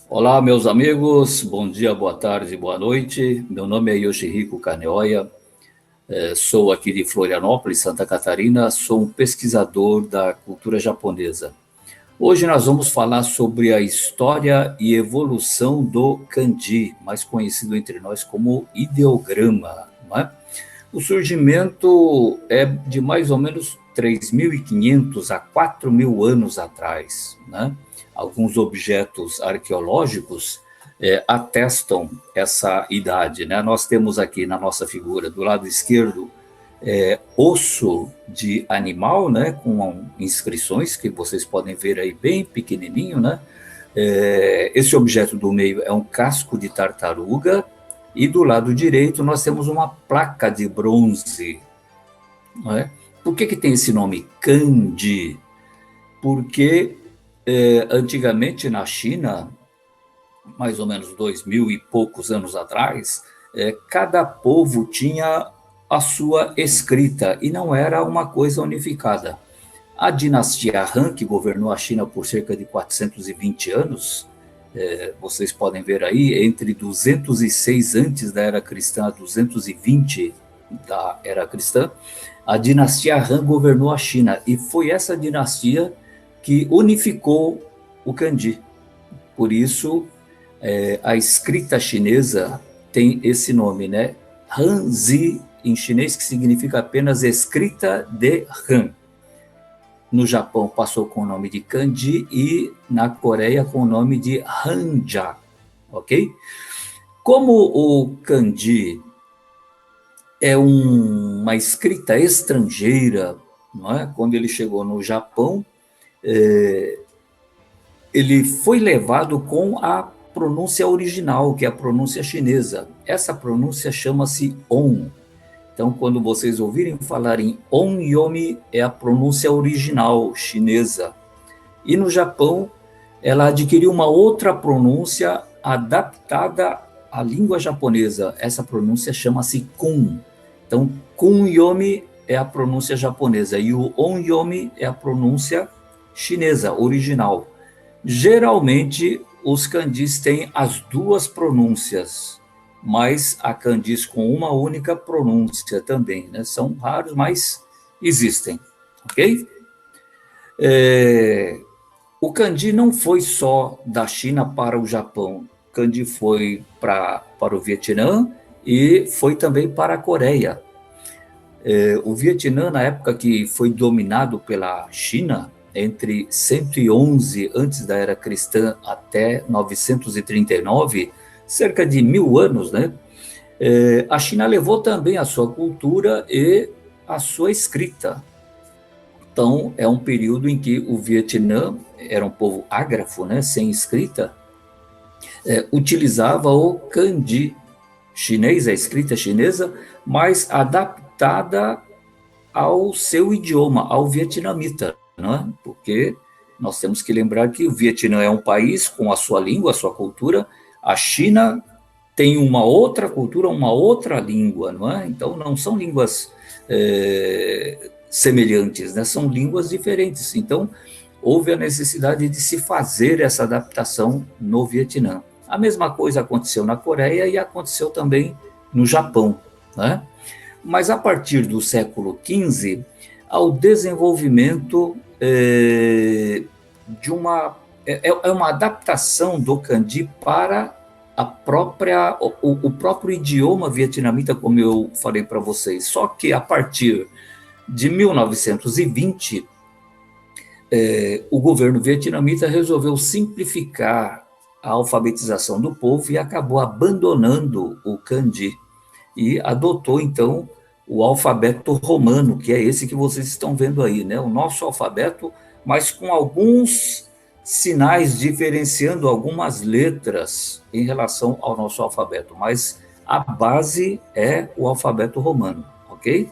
Olá, meus amigos, bom dia, boa tarde, boa noite. Meu nome é Yoshihiko Kaneoya, sou aqui de Florianópolis, Santa Catarina, sou um pesquisador da cultura japonesa. Hoje nós vamos falar sobre a história e evolução do kanji, mais conhecido entre nós como ideograma, não é? O surgimento é de mais ou menos 3.500 a 4.000 anos atrás, né? Alguns objetos arqueológicos atestam essa idade, né? Nós temos aqui na nossa figura, do lado esquerdo, osso de animal, né? Com inscrições que vocês podem ver aí bem pequenininho, né? Esse objeto do meio é um casco de tartaruga, e do lado direito nós temos uma placa de bronze. Não é? Por que tem esse nome, kanji? Porque antigamente na China, mais ou menos 2.000 e poucos anos atrás, cada povo tinha a sua escrita e não era uma coisa unificada. A dinastia Han, que governou a China por cerca de 420 anos, vocês podem ver aí, entre 206 antes da era cristã a 220 da era cristã, a dinastia Han governou a China, e foi essa dinastia que unificou o kanji. Por isso, a escrita chinesa tem esse nome, né? Hanzi, em chinês, que significa apenas escrita de Han. No Japão passou com o nome de kanji e na Coreia com o nome de hanja, ok? Como o kanji é uma escrita estrangeira, não é? Quando ele chegou no Japão, ele foi levado com a pronúncia original, que é a pronúncia chinesa. Essa pronúncia chama-se On. Então, quando vocês ouvirem falar em onyomi, é a pronúncia original chinesa. E no Japão, ela adquiriu uma outra pronúncia adaptada à língua japonesa. Essa pronúncia chama-se kun. Então, kunyomi é a pronúncia japonesa e o onyomi é a pronúncia chinesa, original. Geralmente, os kanjis têm as duas pronúncias, mas há kanjis com uma única pronúncia também, né? São raros, mas existem, ok? O kanji não foi só da China para o Japão, o kanji foi para o Vietnã e foi também para a Coreia. O Vietnã, na época que foi dominado pela China, entre 111 antes da era cristã até 939, cerca de 1.000 anos, né? A China levou também a sua cultura e a sua escrita. Então, é um período em que o Vietnã era um povo ágrafo, né, sem escrita, utilizava o kanji chinês, a escrita chinesa, mas adaptada ao seu idioma, ao vietnamita, né? Porque nós temos que lembrar que o Vietnã é um país com a sua língua, a sua cultura, a China tem uma outra cultura, uma outra língua, não é? Então, não são línguas semelhantes, né? São línguas diferentes. Então, houve a necessidade de se fazer essa adaptação no Vietnã. A mesma coisa aconteceu na Coreia e aconteceu também no Japão, né? Mas a partir do século XV, ao desenvolvimento de uma adaptação do kanji para o próprio idioma vietnamita, como eu falei para vocês. Só que a partir de 1920, o governo vietnamita resolveu simplificar a alfabetização do povo e acabou abandonando o kanji e adotou, então, o alfabeto romano, que é esse que vocês estão vendo aí, né? O nosso alfabeto, mas com alguns sinais diferenciando algumas letras em relação ao nosso alfabeto, mas a base é o alfabeto romano, ok?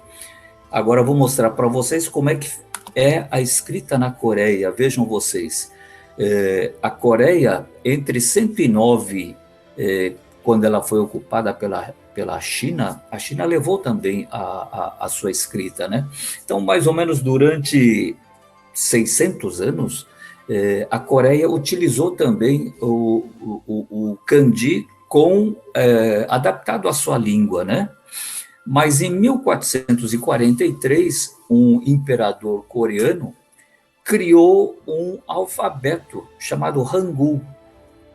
Agora eu vou mostrar para vocês como é que é a escrita na Coreia. Vejam vocês, a Coreia, entre 109, quando ela foi ocupada pela China, a China levou também a sua escrita, né? Então, mais ou menos durante 600 anos, A Coreia utilizou também o kanji adaptado à sua língua, né? Mas em 1443, um imperador coreano criou um alfabeto chamado Hangul,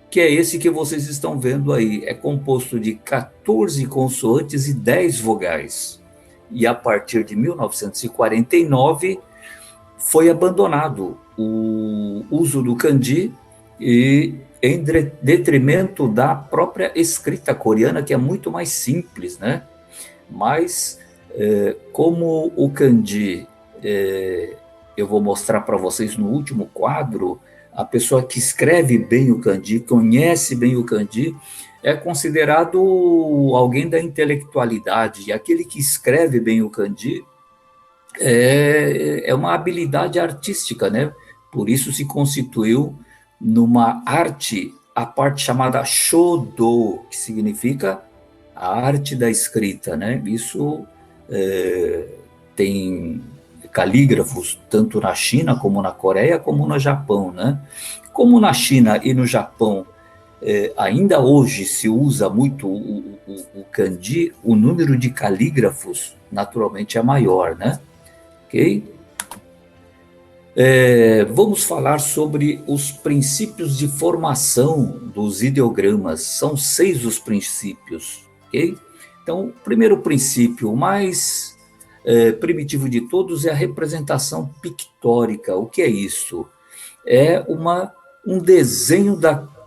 que é esse que vocês estão vendo aí. É composto de 14 consoantes e 10 vogais. E a partir de 1949 foi abandonado o uso do kanji e em detrimento da própria escrita coreana, que é muito mais simples, né? Mas como o kanji, eu vou mostrar para vocês no último quadro, a pessoa que escreve bem o kanji, conhece bem o kanji, é considerado alguém da intelectualidade. E aquele que escreve bem o kanji é uma habilidade artística, né? Por isso se constituiu numa arte, a parte chamada Shodo, que significa a arte da escrita, né? Isso tem calígrafos tanto na China como na Coreia como no Japão, né? Como na China e no Japão ainda hoje se usa muito o kanji, o número de calígrafos naturalmente é maior, né? Ok? Vamos falar sobre os princípios de formação dos ideogramas. São 6 os princípios, ok? Então, o primeiro princípio, o mais primitivo de todos, é a representação pictórica. O que é isso? É um desenho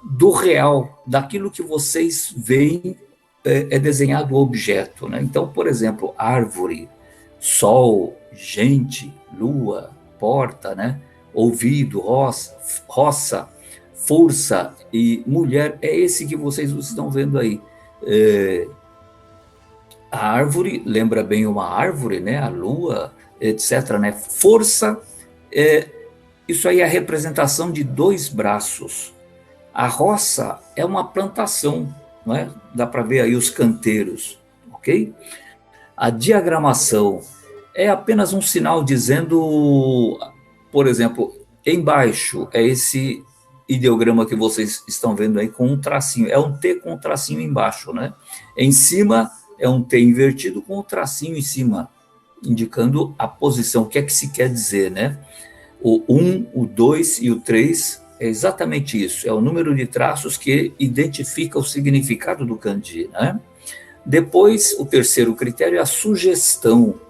do real, daquilo que vocês veem é desenhado o objeto, né? Então, por exemplo, árvore, sol, gente, lua, porta, né? Ouvido, roça, força e mulher, é esse que vocês estão vendo aí. A árvore lembra bem uma árvore, né? A lua, etc, né? Força, isso aí é a representação de 2 braços. A roça é uma plantação, não é? Dá para ver aí os canteiros, ok? A diagramação é apenas um sinal dizendo, por exemplo, embaixo é esse ideograma que vocês estão vendo aí com um tracinho, é um T com um tracinho embaixo, né? Em cima é um T invertido com um tracinho em cima, indicando a posição, o que é que se quer dizer, né? O 1, o 2 e o 3 é exatamente isso, é o número de traços que identifica o significado do kanji, né? Depois, o terceiro critério é a sugestão.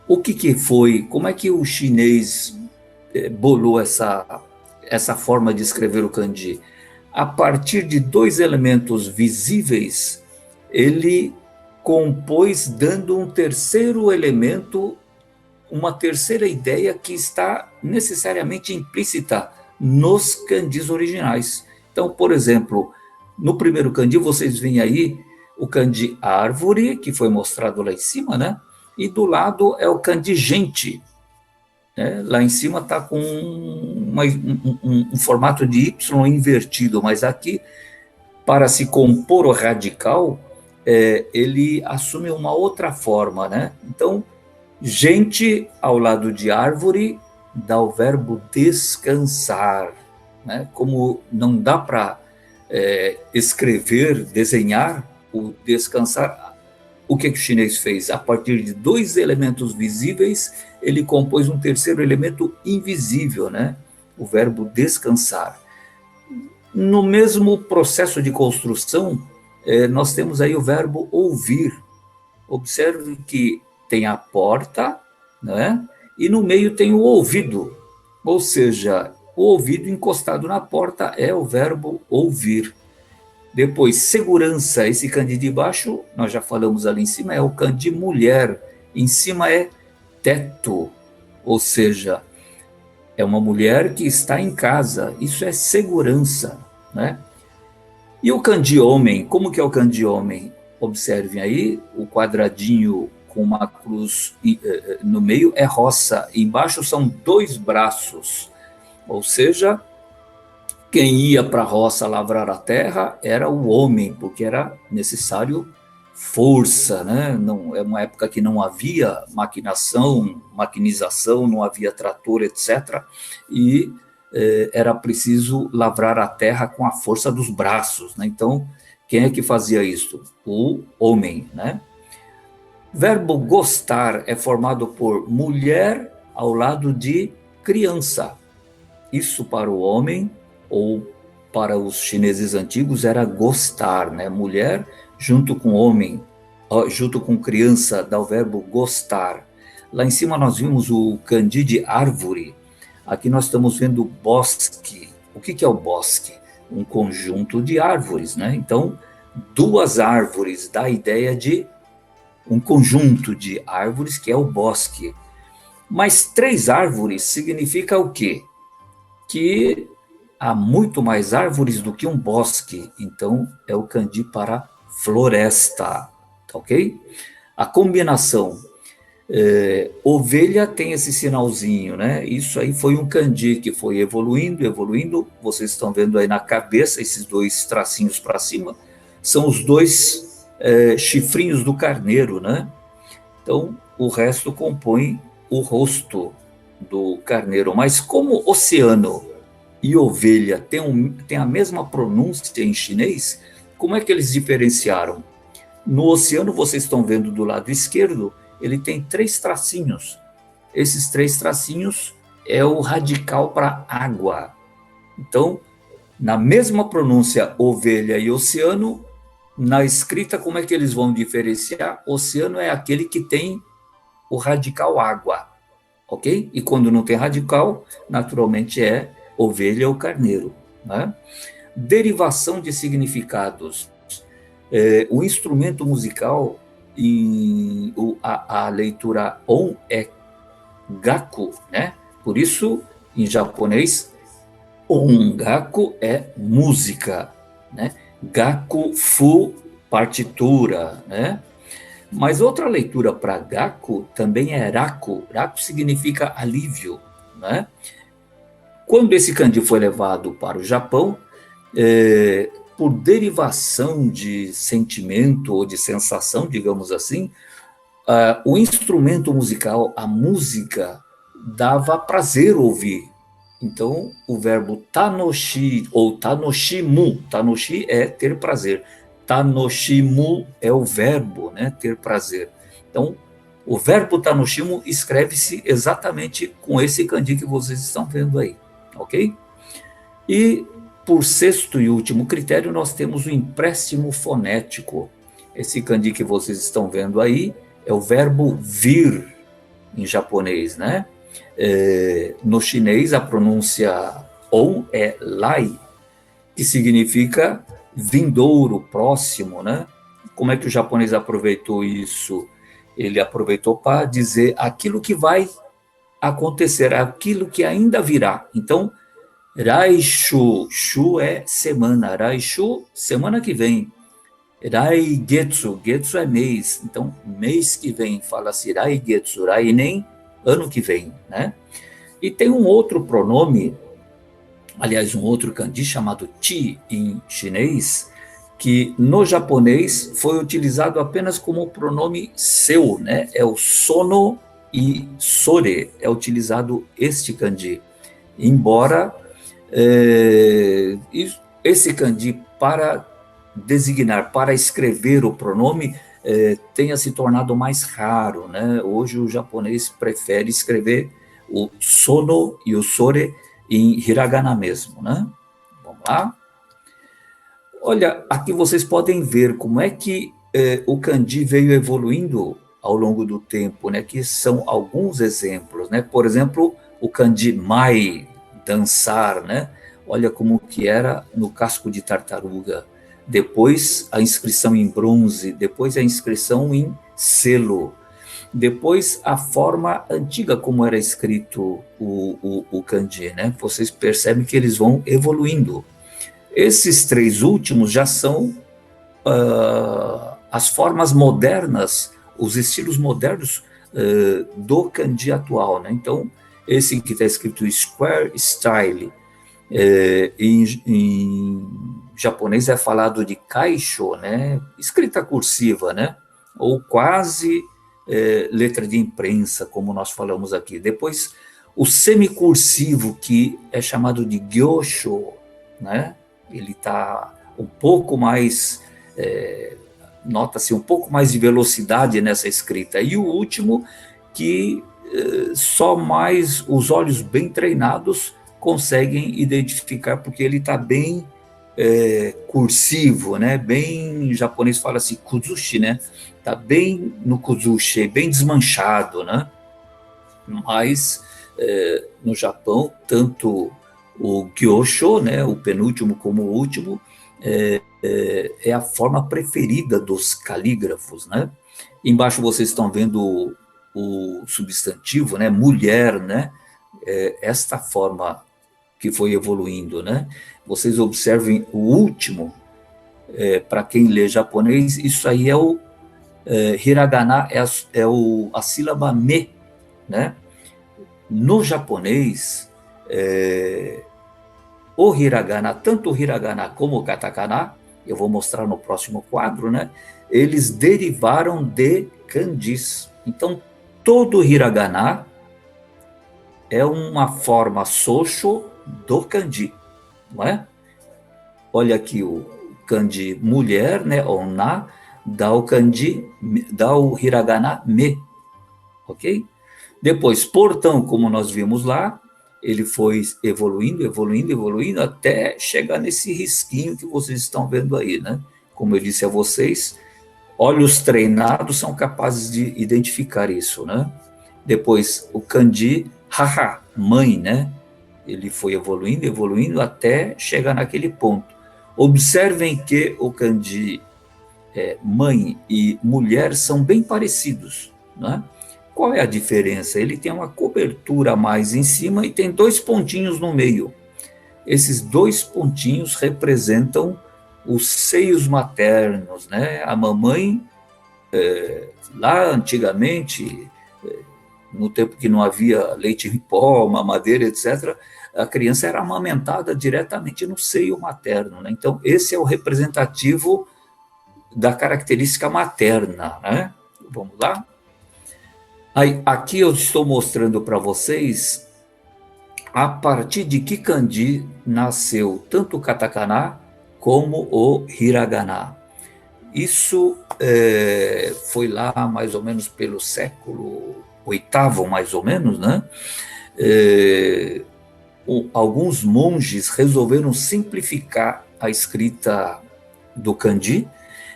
O que foi, como é que o chinês bolou essa forma de escrever o kanji? A partir de 2 elementos visíveis, ele compôs dando um terceiro elemento, uma terceira ideia que está necessariamente implícita nos kanjis originais. Então, por exemplo, no primeiro kanji, vocês veem aí o kanji árvore, que foi mostrado lá em cima, né? E do lado é o kanji gente. Né? Lá em cima está com um formato de Y invertido, mas aqui, para se compor o radical, ele assume uma outra forma, né? Então, gente ao lado de árvore dá o verbo descansar, né? Como não dá para escrever, desenhar o descansar, o que o chinês fez? A partir de 2 elementos visíveis, ele compôs um terceiro elemento invisível, né? O verbo descansar. No mesmo processo de construção, nós temos aí o verbo ouvir. Observe que tem a porta, né? E no meio tem o ouvido, ou seja, o ouvido encostado na porta é o verbo ouvir. Depois, segurança, esse kanji de baixo, nós já falamos ali em cima, é o kanji mulher, em cima é teto, ou seja, é uma mulher que está em casa, isso é segurança, né? E o kanji homem, como que é o kanji homem? Observem aí, o quadradinho com uma cruz no meio é roça, embaixo são 2 braços, ou seja, quem ia para a roça lavrar a terra era o homem, porque era necessário força, né? Não, é uma época que não havia maquinização, não havia trator, etc. E era preciso lavrar a terra com a força dos braços, né? Então, quem é que fazia isso? O homem, né? Verbo gostar é formado por mulher ao lado de criança. Isso para o homem, ou para os chineses antigos, era gostar, né? Mulher junto com homem, junto com criança, dá o verbo gostar. Lá em cima nós vimos o kanji de árvore. Aqui nós estamos vendo bosque. O que é o bosque? Um conjunto de árvores, né? Então, duas árvores dá a ideia de um conjunto de árvores, que é o bosque. Mas três árvores significa o quê? Que há muito mais árvores do que um bosque. Então, é o kanji para floresta, tá ok? A combinação ovelha tem esse sinalzinho, né? Isso aí foi um kanji que foi evoluindo, evoluindo. Vocês estão vendo aí na cabeça esses dois tracinhos para cima. São os dois chifrinhos do carneiro, né? Então, o resto compõe o rosto do carneiro. Mas como oceano e ovelha tem a mesma pronúncia em chinês, como é que eles diferenciaram? No oceano, vocês estão vendo do lado esquerdo, ele tem três tracinhos. Esses três tracinhos é o radical para água. Então, na mesma pronúncia ovelha e oceano, na escrita, como é que eles vão diferenciar? Oceano é aquele que tem o radical água, ok? E quando não tem radical, naturalmente é ovelha ou carneiro, né? Derivação de significados. O instrumento musical, a leitura on é gaku, né? Por isso, em japonês, ongaku é música, né? Gaku fu, partitura, né? Mas outra leitura para gaku também é raku. Raku significa alívio, né? Quando esse kanji foi levado para o Japão, por derivação de sentimento ou de sensação, digamos assim, o instrumento musical, a música, dava prazer ouvir. Então, o verbo tanoshi ou tanoshimu, tanoshi é ter prazer, tanoshimu é o verbo, né, ter prazer. Então, o verbo tanoshimu escreve-se exatamente com esse kanji que vocês estão vendo aí, ok? E, por sexto e último critério, nós temos o empréstimo fonético. Esse kanji que vocês estão vendo aí é o verbo vir, em japonês, né? No chinês, a pronúncia on é lai, que significa vindouro, próximo, né? Como é que o japonês aproveitou isso? Ele aproveitou para dizer aquilo que vai acontecer, aquilo que ainda virá. Então, Raishu, shu é semana, Raishu, semana que vem. Raigetsu, getsu é mês, então mês que vem fala-se Raigetsu, Rainen, ano que vem, né? E tem um outro pronome, aliás, um outro kanji chamado chi em chinês, que no japonês foi utilizado apenas como pronome seu, né? É o sono e sore, é utilizado este kanji. Embora esse kanji para designar, para escrever o pronome, tenha se tornado mais raro, né? Hoje o japonês prefere escrever o sono e o sore em hiragana mesmo, né? Vamos lá. Olha, aqui vocês podem ver como é que o kanji veio evoluindo ao longo do tempo, né? Que são alguns exemplos, né? Por exemplo, o kanji mai, dançar, né? Olha como que era no casco de tartaruga. Depois a inscrição em bronze, depois a inscrição em selo, depois a forma antiga como era escrito o kanji, né? Vocês percebem que eles vão evoluindo. Esses três últimos já são as formas modernas, os estilos modernos do kanji atual, né? Então, esse que está escrito Square Style, em japonês é falado de kaisho, né? Escrita cursiva, né? Ou quase letra de imprensa, como nós falamos aqui. Depois, O semicursivo, que é chamado de gyosho, né? Ele está um pouco mais, nota-se um pouco mais de velocidade nessa escrita. E o último, que só mais os olhos bem treinados conseguem identificar, porque ele está bem cursivo, né? Bem, em japonês fala assim, kuzushi, né? Está bem no kuzushi, bem desmanchado, né? Mas no Japão, tanto o gyosho, né, o penúltimo como o último, é a forma preferida dos calígrafos, né? Embaixo vocês estão vendo o substantivo, né, mulher, né? Esta forma que foi evoluindo, né? Vocês observem o último, para quem lê japonês, isso aí é o hiragana, a sílaba me, né? No japonês, o hiragana, tanto o hiragana como o katakana, eu vou mostrar no próximo quadro, né? Eles derivaram de kanjis. Então, todo hiragana é uma forma sosho do kanji, não é? Olha aqui o kanji mulher, né? Onna, dá o kanji, dá o hiragana me, ok? Depois, portão, como nós vimos lá, ele foi evoluindo, evoluindo, evoluindo, até chegar nesse risquinho que vocês estão vendo aí, né? Como eu disse a vocês, olhos treinados são capazes de identificar isso, né? Depois, o kanji, haha, mãe, né? Ele foi evoluindo, evoluindo, até chegar naquele ponto. Observem que o kanji mãe e mulher são bem parecidos, né? Qual é a diferença? Ele tem uma cobertura a mais em cima e tem 2 pontinhos no meio. Esses 2 pontinhos representam os seios maternos, né? A mamãe, lá antigamente, no tempo que não havia leite em pó, mamadeira, etc., a criança era amamentada diretamente no seio materno, né? Então, esse é o representativo da característica materna, né? Vamos lá? Aí, aqui eu estou mostrando para vocês a partir de que kanji nasceu tanto o katakana como o hiragana. Isso foi lá mais ou menos pelo século VIII, mais ou menos, né? Alguns monges resolveram simplificar a escrita do kanji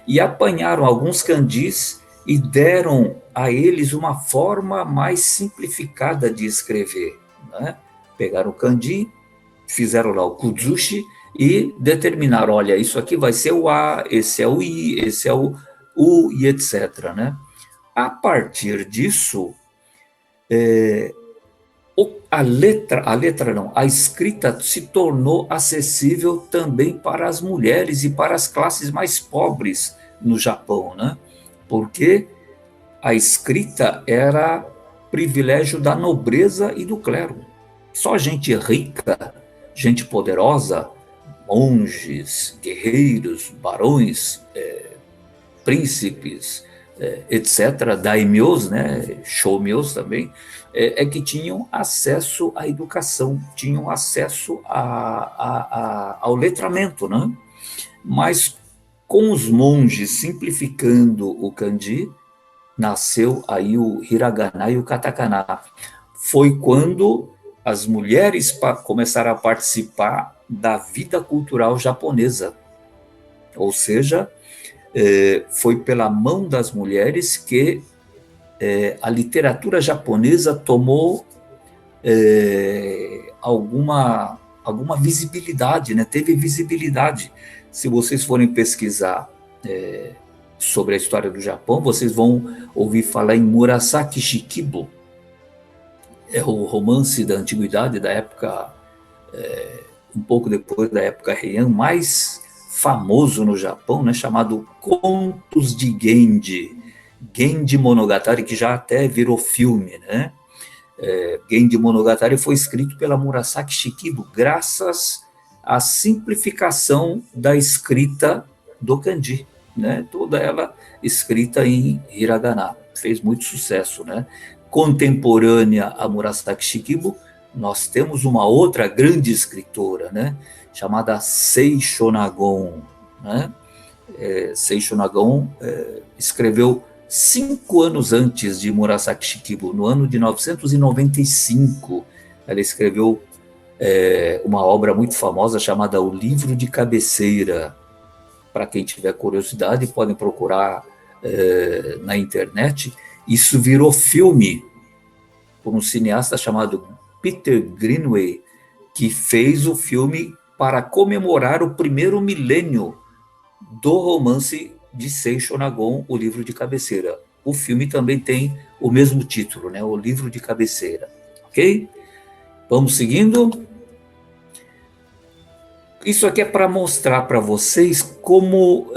e apanharam alguns kanjis e deram a eles uma forma mais simplificada de escrever, né? Pegaram o kanji, fizeram lá o kuzushi e determinaram, olha, isso aqui vai ser o A, esse é o I, esse é o U e etc., né? A partir disso, a escrita se tornou acessível também para as mulheres e para as classes mais pobres no Japão, né? Porque a escrita era privilégio da nobreza e do clero. Só gente rica, gente poderosa, monges, guerreiros, barões, príncipes, etc., daimyos, né, shōmyos também, que tinham acesso à educação, tinham acesso ao letramento, né? Mas com os monges simplificando o kanji, nasceu aí o hiragana e o katakana. Foi quando as mulheres começaram a participar da vida cultural japonesa. Ou seja, foi pela mão das mulheres que a literatura japonesa tomou alguma visibilidade, né? Teve visibilidade. Se vocês forem pesquisar sobre a história do Japão, vocês vão ouvir falar em Murasaki Shikibu. É o romance da antiguidade, da época, um pouco depois da época Heian, mais famoso no Japão, né, chamado Contos de Genji. Genji Monogatari, que já até virou filme, né? Genji Monogatari foi escrito pela Murasaki Shikibu, graças à simplificação da escrita do kanji, né? Toda ela escrita em hiragana. Fez muito sucesso, né? Contemporânea a Murasaki Shikibu nós temos uma outra grande escritora, né, chamada Sei Shonagon, né? Sei Shonagon escreveu 5 anos antes de Murasaki Shikibu, no ano de 995. Ela escreveu uma obra muito famosa chamada O Livro de Cabeceira. Para quem tiver curiosidade, podem procurar na internet. Isso virou filme por um cineasta chamado Peter Greenaway, que fez o filme para comemorar o primeiro milênio do romance de Sei Shonagon, O Livro de Cabeceira. O filme também tem o mesmo título, né? O Livro de Cabeceira. Ok? Vamos seguindo. Isso aqui é para mostrar para vocês como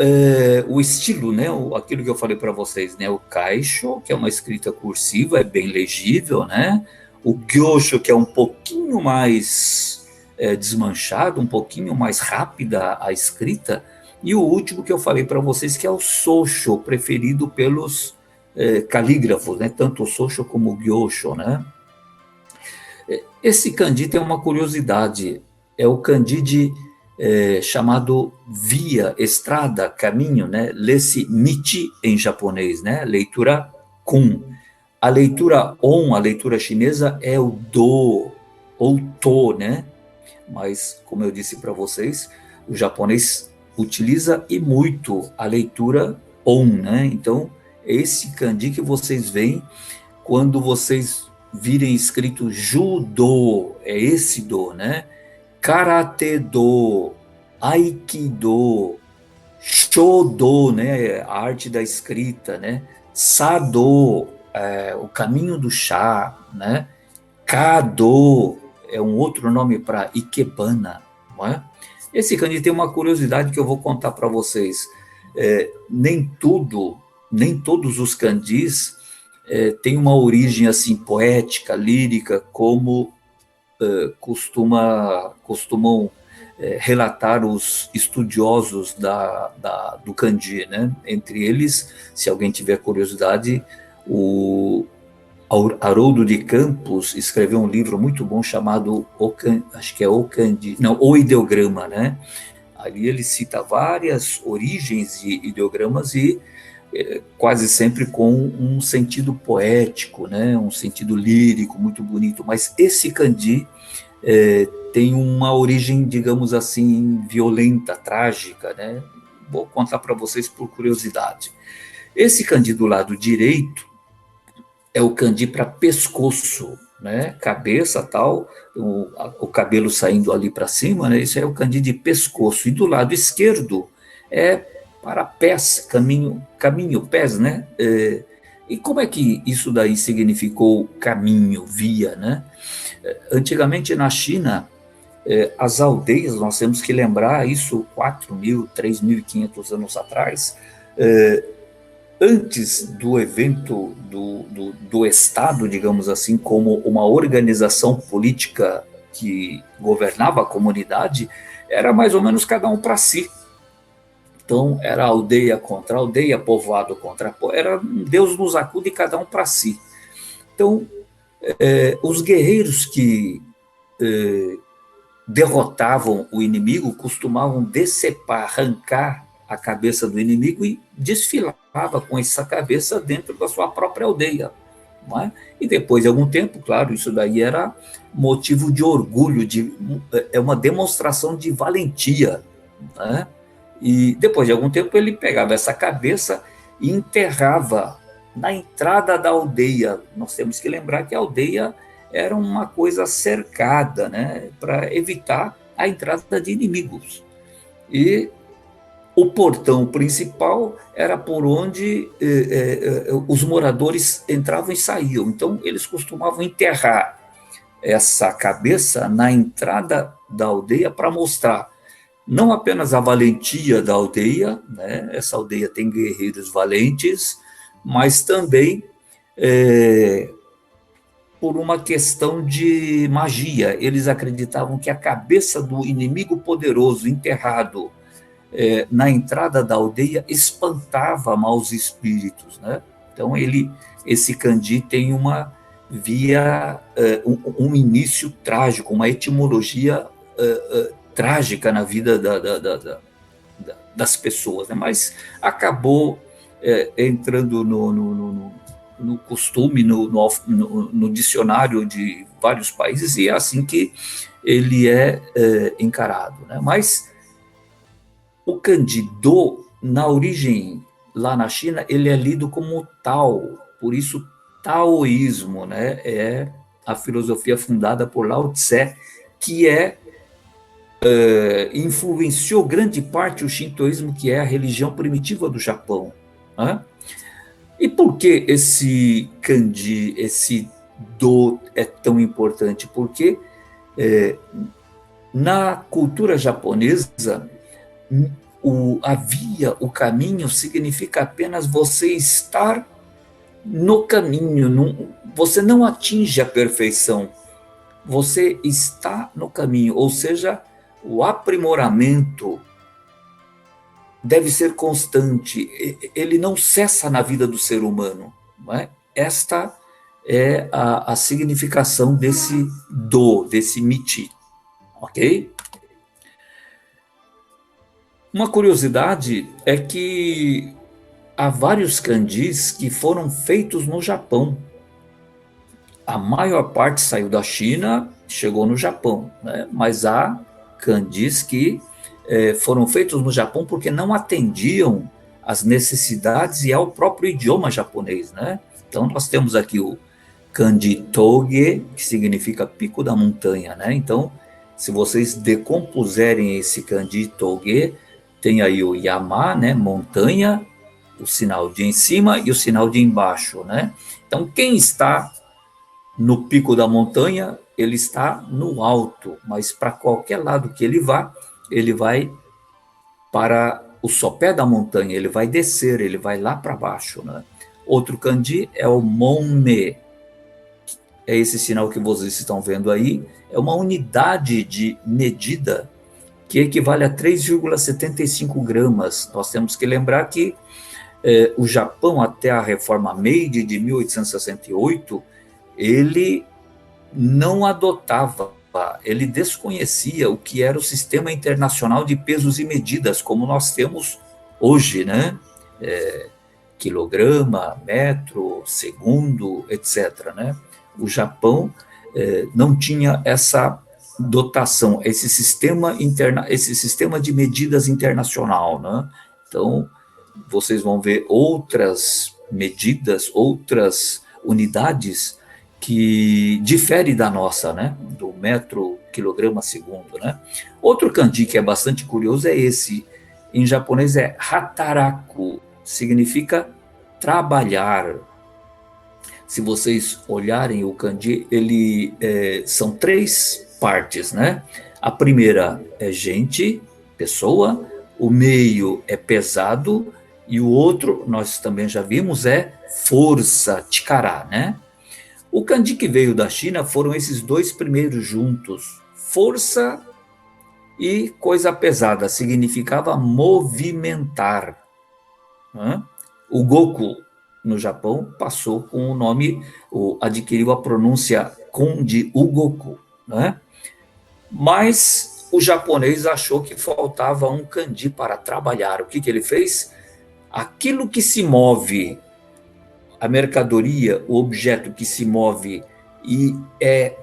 o estilo, né? Aquilo que eu falei para vocês, né? O kaisho, que é uma escrita cursiva, é bem legível, né? O gyosho, que é um pouquinho mais desmanchado, um pouquinho mais rápida a escrita. E o último que eu falei para vocês, que é o sosho, preferido pelos calígrafos, né? Tanto o sosho como o gyosho, né? Esse kanji tem uma curiosidade, é o kanji chamado via, estrada, caminho, né? Lê-se michi em japonês, né? Leitura kun. A leitura on, a leitura chinesa, é o do ou to, né? Mas, como eu disse para vocês, o japonês utiliza e muito a leitura on, né? Então, esse kanji que vocês veem quando vocês virem escrito judo, é esse do, né? Karate do, aikido, shodo, né? A arte da escrita, né? Sado, o caminho do chá, né? Kado é um outro nome para ikebana, não é? Esse kanji tem uma curiosidade que eu vou contar para vocês. Nem todos os kanjis têm uma origem assim poética, lírica, como costumam relatar os estudiosos do kanji, né? Entre eles, se alguém tiver curiosidade, o Haroldo de Campos escreveu um livro muito bom chamado O Ideograma, né? Ali ele cita várias origens de ideogramas e quase sempre com um sentido poético, né? Um sentido lírico muito bonito. Mas esse kanji tem uma origem, digamos assim, violenta, trágica, né? Vou contar para vocês por curiosidade. Esse kanji do lado direito é o kanji para pescoço, né? Cabeça, tal, o cabelo saindo ali para cima, né? Isso é o kanji de pescoço. E do lado esquerdo é para pés, caminho, pés, né? E como é que isso daí significou caminho, via, né? Antigamente na China, as aldeias, nós temos que lembrar isso 4.000, 3.500 anos atrás, antes do evento do Estado, digamos assim, como uma organização política que governava a comunidade, era mais ou menos cada um para si. Então, era aldeia contra aldeia, povoado contra povoado, era Deus nos acude, cada um para si. Então, os guerreiros que derrotavam o inimigo costumavam decepar, arrancar a cabeça do inimigo e desfilava com essa cabeça dentro da sua própria aldeia. Não é? E depois de algum tempo, claro, isso daí era motivo de orgulho, é uma demonstração de valentia. Né? E depois de algum tempo ele pegava essa cabeça e enterrava na entrada da aldeia. Nós temos que lembrar que a aldeia era uma coisa cercada, né, para evitar a entrada de inimigos. E o portão principal era por onde os moradores entravam e saíam. Então, eles costumavam enterrar essa cabeça na entrada da aldeia para mostrar não apenas a valentia da aldeia, né? Essa aldeia tem guerreiros valentes, mas também por uma questão de magia. Eles acreditavam que a cabeça do inimigo poderoso enterrado na entrada da aldeia espantava maus espíritos, né? Então esse kanji tem uma via um início trágico, uma etimologia trágica na vida das pessoas, né? Mas acabou entrando no costume, no dicionário de vários países, e é assim que ele é encarado, né? Mas o Candido, na origem lá na China, ele é lido como Tao, por isso taoísmo, né? É a filosofia fundada por Lao Tse, que influenciou grande parte o shintoísmo, que é a religião primitiva do Japão, né? E por que esse kanji, esse do é tão importante? Porque na cultura japonesa, o caminho significa apenas você estar no caminho, você não atinge a perfeição, você está no caminho, ou seja, o aprimoramento deve ser constante, ele não cessa na vida do ser humano, não é? Esta é a significação desse miti, ok? Uma curiosidade é que há vários kanjis que foram feitos no Japão. A maior parte saiu da China, chegou no Japão, né? Mas há kanjis que foram feitos no Japão porque não atendiam às necessidades e ao próprio idioma japonês, né? Então nós temos aqui o kanji Toge, que significa pico da montanha, né? Então, se vocês decompuserem esse kanji Toge, tem aí o Yama, né, montanha, o sinal de em cima e o sinal de embaixo, né? Então, quem está no pico da montanha, ele está no alto, mas para qualquer lado que ele vai para o sopé da montanha, ele vai descer, ele vai lá para baixo, né? Outro kanji é o Monme, é esse sinal que vocês estão vendo aí, é uma unidade de medida que equivale a 3,75 gramas. Nós temos que lembrar que o Japão, até a reforma Meiji de 1868, ele não adotava, ele desconhecia o que era o Sistema Internacional de Pesos e Medidas, como nós temos hoje, né? Quilograma, metro, segundo, etc., né? O Japão não tinha essa dotação, esse sistema de medidas internacional, né? Então, vocês vão ver outras medidas, outras unidades que diferem da nossa, né? Do metro, quilograma, segundo, né? Outro kanji que é bastante curioso é esse. Em japonês é hataraku, significa trabalhar. Se vocês olharem o kanji, ele são 3 partes, né? A primeira é gente, pessoa, o meio é pesado e o outro, nós também já vimos, é força, chikara, né? O kanji que veio da China foram esses 2 primeiros juntos. Força e coisa pesada, significava movimentar, né? O Goku, no Japão, passou com o nome, adquiriu a pronúncia Konji Ugoku, né? Mas o japonês achou que faltava um kanji para trabalhar. O que ele fez? Aquilo que se move, a mercadoria, o objeto que se move e é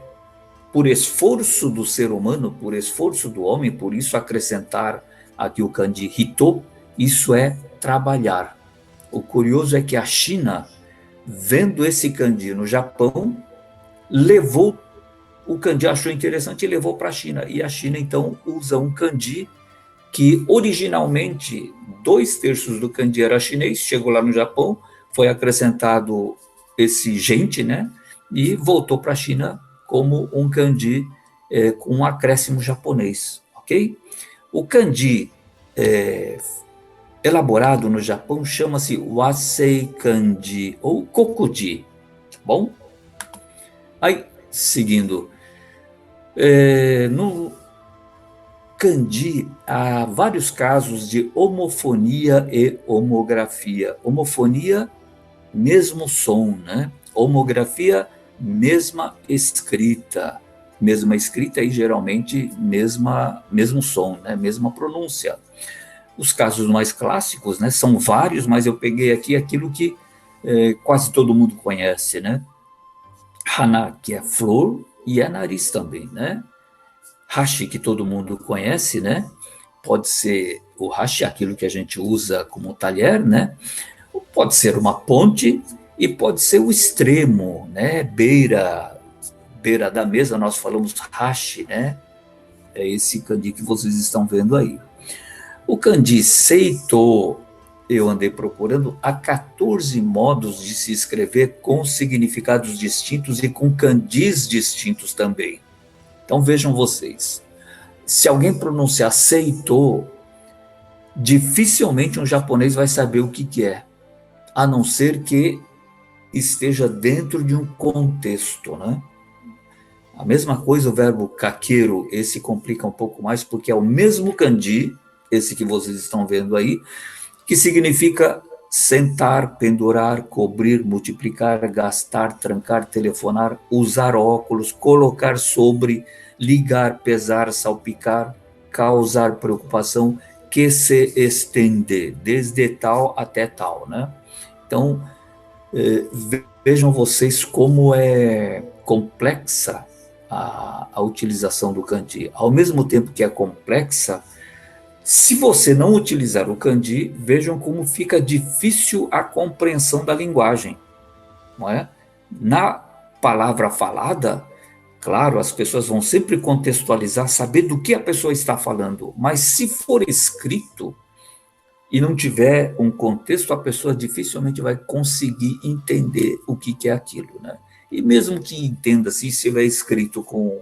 por esforço do ser humano, por esforço do homem, por isso acrescentar aqui o kanji hito, isso é trabalhar. O curioso é que a China, vendo esse kanji no Japão, levou o kanji, achou interessante e levou para a China. E a China, então, usa um kanji que, originalmente, 2/3 do kanji era chinês, chegou lá no Japão, foi acrescentado esse gente, né? E voltou para a China como um kanji com um acréscimo japonês, ok? O kanji elaborado no Japão chama-se Wasei Kanji ou Kokuji, tá bom? Aí, seguindo, no kanji há vários casos de homofonia e homografia. Homofonia, mesmo som, né? Homografia, mesma escrita e geralmente mesmo som, né? Mesma pronúncia. Os casos mais clássicos, né? São vários, mas eu peguei aqui aquilo que quase todo mundo conhece, né? Hana, que é flor, e é nariz também, né? Hashi, que todo mundo conhece, né? Pode ser o hashi, aquilo que a gente usa como talher, né? Pode ser uma ponte e pode ser o extremo, né? Beira da mesa, nós falamos hashi, né? É esse kanji que vocês estão vendo aí. O kanji seito, eu andei procurando, há 14 modos de se escrever com significados distintos e com kanjis distintos também. Então vejam vocês, se alguém pronunciar seito, dificilmente um japonês vai saber o que é, a não ser que esteja dentro de um contexto, né? A mesma coisa o verbo kakeru, esse complica um pouco mais, porque é o mesmo kanji, esse que vocês estão vendo aí, que significa sentar, pendurar, cobrir, multiplicar, gastar, trancar, telefonar, usar óculos, colocar sobre, ligar, pesar, salpicar, causar preocupação, que se estende, desde tal até tal, né? Então, vejam vocês como é complexa a utilização do kanji. Ao mesmo tempo que é complexa, se você não utilizar o kanji, vejam como fica difícil a compreensão da linguagem, não é? Na palavra falada, claro, as pessoas vão sempre contextualizar, saber do que a pessoa está falando, mas se for escrito e não tiver um contexto, a pessoa dificilmente vai conseguir entender o que é aquilo, né? E mesmo que entenda, se estiver escrito com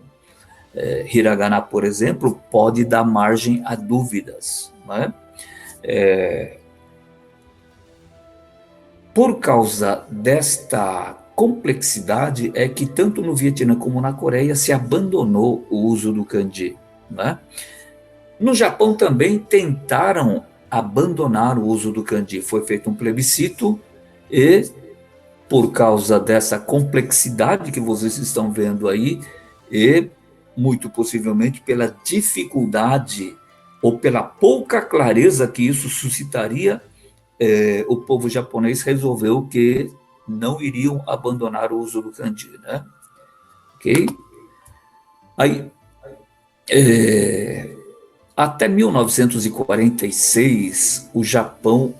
hiragana, por exemplo, pode dar margem a dúvidas, né? Por causa desta complexidade é que tanto no Vietnã como na Coreia se abandonou o uso do kanji, né? No Japão também tentaram abandonar o uso do kanji. Foi feito um plebiscito e, por causa dessa complexidade que vocês estão vendo aí, e muito possivelmente pela dificuldade ou pela pouca clareza que isso suscitaria, o povo japonês resolveu que não iriam abandonar o uso do kanji, né? Ok? Aí, até 1946, o Japão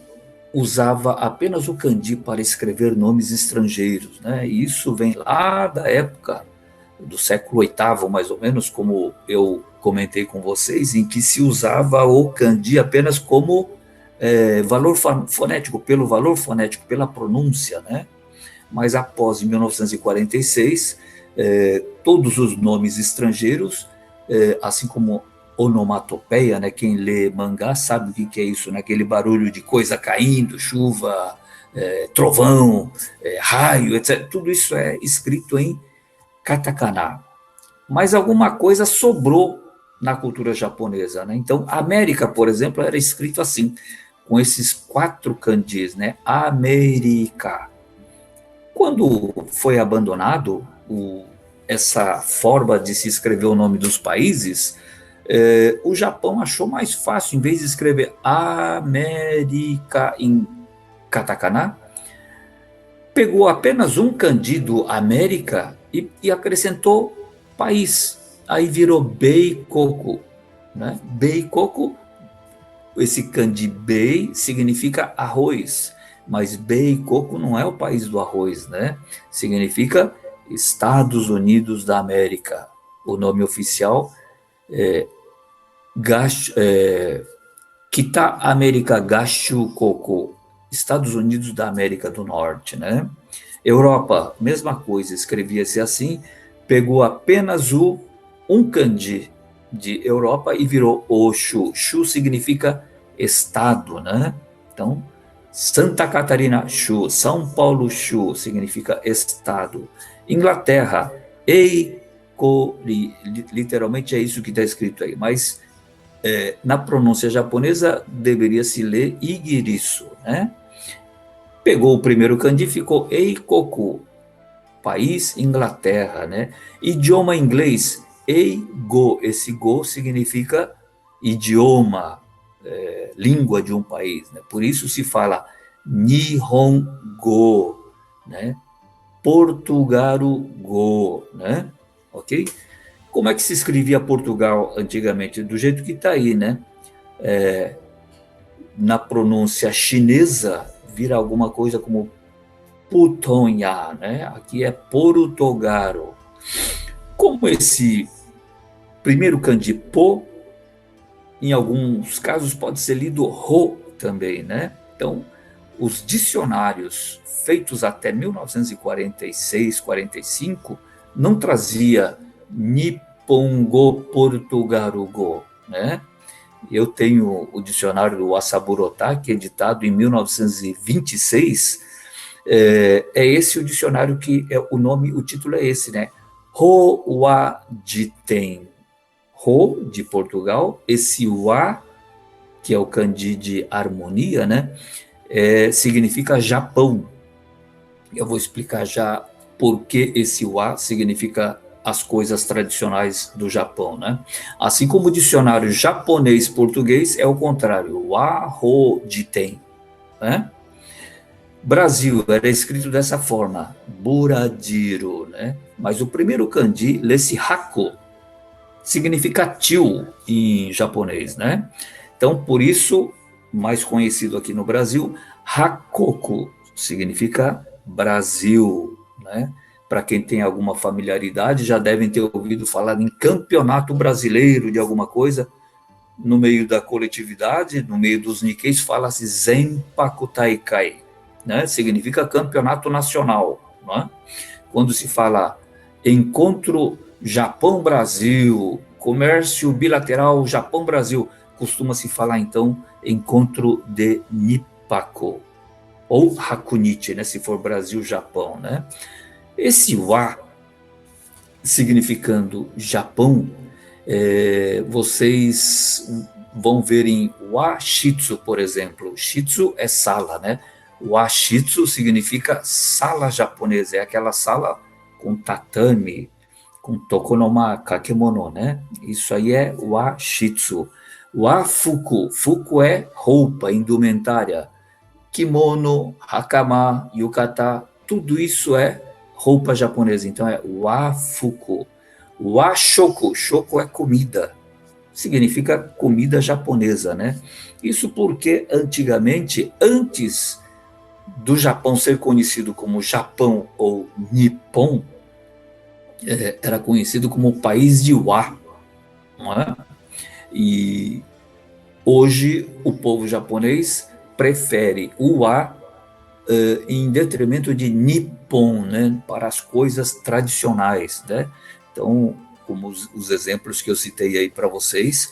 usava apenas o kanji para escrever nomes estrangeiros, né? E isso vem lá da época do século VIII, mais ou menos, como eu comentei com vocês, em que se usava o kanji apenas como valor fonético, pelo valor fonético, pela pronúncia, né? Mas após 1946, todos os nomes estrangeiros, assim como onomatopeia, né? Quem lê mangá sabe o que é isso, né? Aquele barulho de coisa caindo, chuva, trovão, raio, etc. Tudo isso é escrito em katakana. Mas alguma coisa sobrou na cultura japonesa, né? Então, América, por exemplo, era escrito assim, com esses 4 kanjis, né? América. Quando foi abandonado essa forma de se escrever o nome dos países, o Japão achou mais fácil, em vez de escrever América em katakana, pegou apenas um kanji do América e acrescentou país. Aí virou Beikoku, né? Beikoku, esse kanji Bei significa arroz, mas Beikoku não é o país do arroz, né? Significa Estados Unidos da América. O nome oficial é Kita America Gashukoku, Estados Unidos da América do Norte, né? Europa, mesma coisa, escrevia-se assim, pegou apenas um kanji de Europa e virou Oshu. Shu significa estado, né? Então, Santa Catarina, Shu. São Paulo, Shu, significa estado. Inglaterra, Eikori, literalmente é isso que está escrito aí, mas na pronúncia japonesa deveria se ler Igiriçu, né? Pegou o primeiro kanji, ficou Eikoku. país, Inglaterra, né? Idioma inglês, eigo, esse go significa idioma, língua de um país, né? Por isso se fala Nihongo, né? Portugaru-go, né? Ok? Como é que se escrevia Portugal antigamente? Do jeito que está aí, né? Na pronúncia chinesa, vira alguma coisa como Putonha, né? Aqui é Porutogaro. Como esse primeiro kanji po, em alguns casos pode ser lido ro também, né? Então, os dicionários feitos até 1946, 45, não trazia Nippongo Portugarugo, né? Eu tenho o dicionário do Asaburotaki, editado em 1926. É esse o dicionário que é o nome, o título é esse, né? Ho wa jiten. Ho, de Portugal, esse wa, que é o kanji de harmonia, né? Significa Japão. Eu vou explicar já por que esse wa significa as coisas tradicionais do Japão, né? Assim como o dicionário japonês-português é o contrário, wa, ho, jiten, né? Brasil era escrito dessa forma, Buradiro, né? Mas o primeiro kanji, lê-se Hako, significa tio em japonês, né? Então, por isso, mais conhecido aqui no Brasil, Hakoku significa Brasil, né? Para quem tem alguma familiaridade, já devem ter ouvido falar em campeonato brasileiro de alguma coisa. No meio da coletividade, no meio dos Nikkeis, fala-se Zenpaku Taikai, né? Significa campeonato nacional, né? Quando se fala encontro Japão-Brasil, comércio bilateral Japão-Brasil, costuma-se falar, então, encontro de Nippako, ou Hakunichi, né, se for Brasil-Japão, né? Esse wa, significando Japão, vocês vão ver em Washitsu, por exemplo. Shitsu é sala, né? Washitsu significa sala japonesa, é aquela sala com tatame, com tokonoma kakemono, né? Isso aí é Washitsu. Wafuku, fuku é roupa, indumentária. Kimono, hakama, yukata, tudo isso é roupa japonesa, então é wafuku. Washoku, shoko é comida, significa comida japonesa, né? Isso porque antigamente, antes do Japão ser conhecido como Japão ou Nippon, era conhecido como o país de Wa, não é? E hoje o povo japonês prefere o Wa em detrimento de Nippon, né, para as coisas tradicionais, né? Então, como os exemplos que eu citei aí para vocês,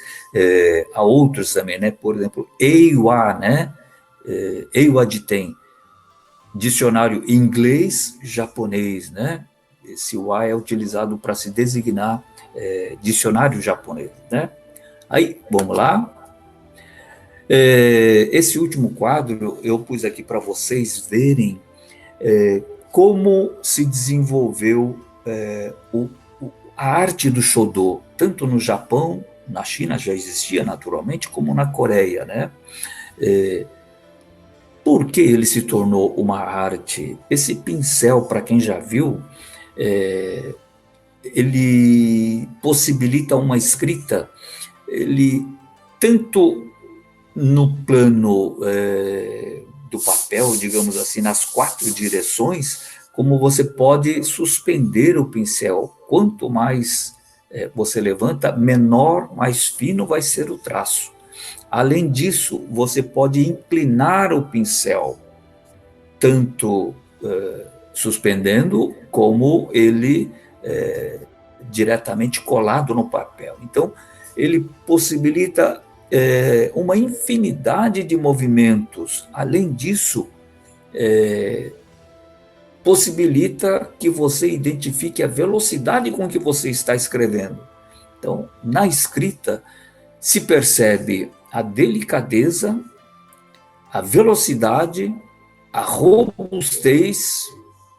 há outros também, né? Por exemplo, Eiwa, né? Eiwa Jiten, dicionário inglês-japonês, né? Esse wa é utilizado para se designar dicionário japonês, né? Aí, vamos lá. Esse último quadro eu pus aqui para vocês verem como se desenvolveu a arte do Shodo, tanto no Japão, na China já existia naturalmente, como na Coreia, né? Por que ele se tornou uma arte? Esse pincel, para quem já viu, ele possibilita uma escrita, ele tanto no plano do papel, digamos assim, nas 4 direções, como você pode suspender o pincel. Quanto mais você levanta, menor, mais fino vai ser o traço. Além disso, você pode inclinar o pincel, tanto suspendendo, como ele diretamente colado no papel. Então, ele possibilita uma infinidade de movimentos. Além disso, possibilita que você identifique a velocidade com que você está escrevendo. Então, na escrita, se percebe a delicadeza, a velocidade, a robustez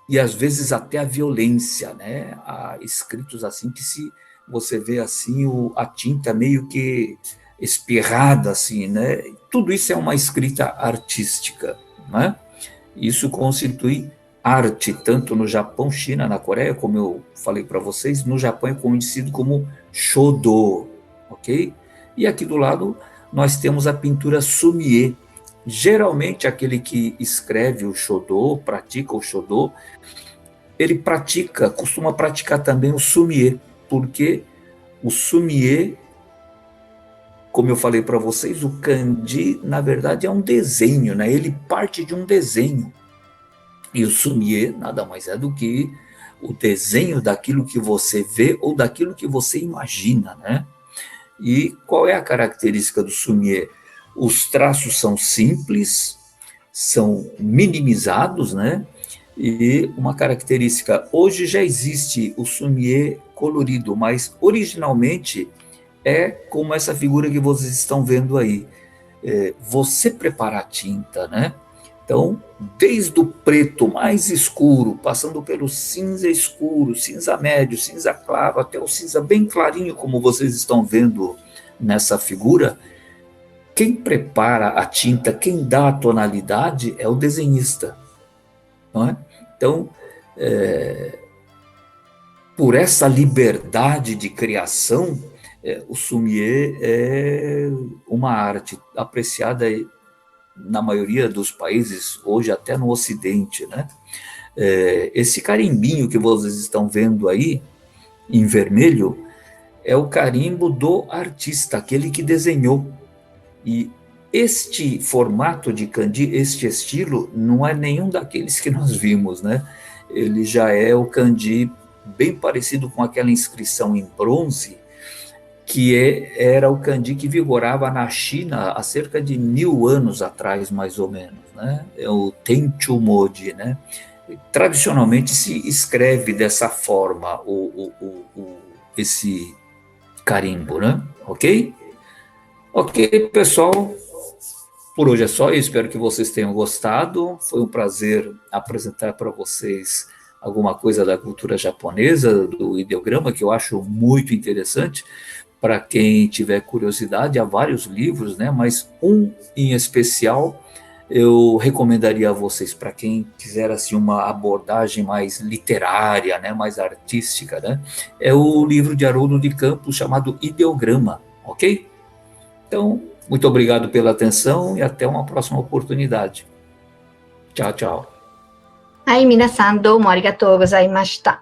e às vezes até a violência, né? Há escritos assim que se você vê assim a tinta meio que espirrada assim, né? Tudo isso é uma escrita artística, né? Isso constitui arte tanto no Japão, China, na Coreia, como eu falei para vocês. No Japão é conhecido como Shodo, ok? E aqui do lado nós temos a pintura Sumie. Geralmente aquele que escreve o Shodo, pratica o Shodo, ele costuma praticar também o Sumie, porque o Sumie, como eu falei para vocês, o kanji, na verdade, é um desenho, né? Ele parte de um desenho. E o Sumie nada mais é do que o desenho daquilo que você vê ou daquilo que você imagina, né? E qual é a característica do Sumie? Os traços são simples, são minimizados, né? E uma característica, hoje já existe o Sumie colorido, mas originalmente é como essa figura que vocês estão vendo aí. Você prepara a tinta, né? Então, desde o preto mais escuro, passando pelo cinza escuro, cinza médio, cinza claro, até o cinza bem clarinho, como vocês estão vendo nessa figura, quem prepara a tinta, quem dá a tonalidade é o desenhista, não é? Então, por essa liberdade de criação, o Sumie é uma arte apreciada na maioria dos países, hoje até no Ocidente, né? Esse carimbinho que vocês estão vendo aí, em vermelho, é o carimbo do artista, aquele que desenhou. E este formato de kanji, este estilo, não é nenhum daqueles que nós vimos, né? Ele já é o kanji bem parecido com aquela inscrição em bronze, que era o kanji que vigorava na China há cerca de 1000 anos atrás, mais ou menos, né? É o Tenchu-moji, né? Tradicionalmente se escreve dessa forma esse carimbo, né? Ok? Ok, pessoal, por hoje é só. Eu espero que vocês tenham gostado. Foi um prazer apresentar para vocês alguma coisa da cultura japonesa, do ideograma, que eu acho muito interessante. Para quem tiver curiosidade, há vários livros, né? Mas um em especial eu recomendaria a vocês, para quem quiser assim uma abordagem mais literária, né? Mais artística, né? É o livro de Haroldo de Campos chamado Ideograma, ok? Então, muito obrigado pela atenção e até uma próxima oportunidade. Tchau, tchau. はい、皆さんどうもありがとうございました。